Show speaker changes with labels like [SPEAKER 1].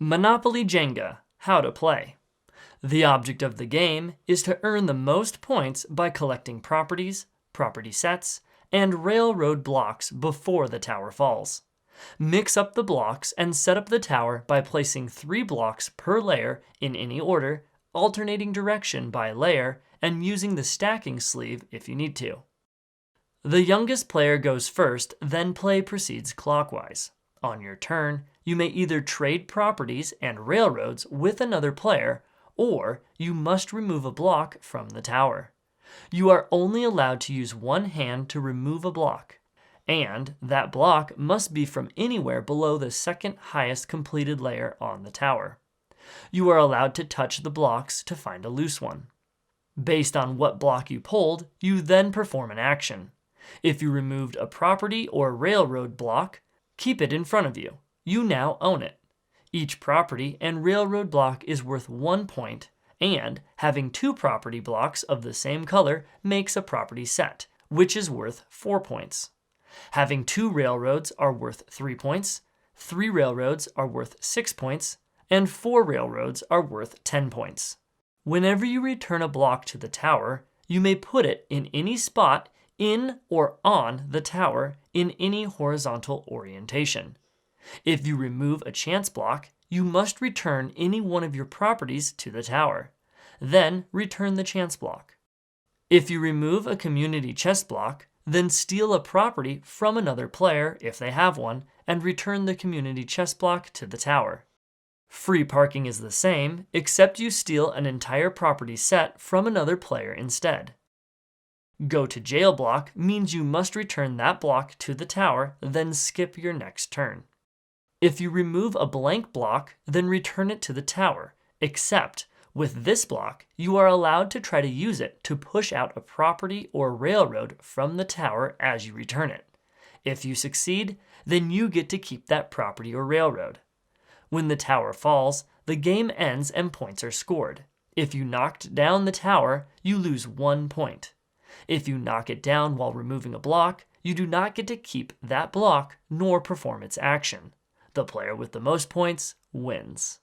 [SPEAKER 1] Monopoly Jenga, how to play. The object of the game is to earn the most points by collecting properties, property sets, and railroad blocks before the tower falls. Mix up the blocks and set up the tower by placing 3 blocks per layer in any order, alternating direction by layer, and using the stacking sleeve if you need to. The youngest player goes first, then play proceeds clockwise. On your turn, you may either trade properties and railroads with another player, or you must remove a block from the tower. You are only allowed to use one hand to remove a block, and that block must be from anywhere below the second highest completed layer on the tower. You are allowed to touch the blocks to find a loose one. Based on what block you pulled, you then perform an action. If you removed a property or railroad block, keep it in front of you. You now own it. Each property and railroad block is worth 1 point, and having 2 property blocks of the same color makes a property set, which is worth 4 points. Having 2 railroads are worth 3 points, 3 railroads are worth 6 points, and 4 railroads are worth 10 points. Whenever you return a block to the tower, you may put it in any spot in or on the tower in any horizontal orientation. If you remove a chance block, you must return any one of your properties to the tower. Then return the chance block. If you remove a community chest block, then steal a property from another player if they have one, and return the community chest block to the tower. Free parking is the same, except you steal an entire property set from another player instead. Go to jail block means you must return that block to the tower, then skip your next turn. If you remove a blank block, then return it to the tower, except with this block, you are allowed to try to use it to push out a property or railroad from the tower as you return it. If you succeed, then you get to keep that property or railroad. When the tower falls, the game ends and points are scored. If you knocked down the tower, you lose 1 point. If you knock it down while removing a block, you do not get to keep that block nor perform its action. The player with the most points wins.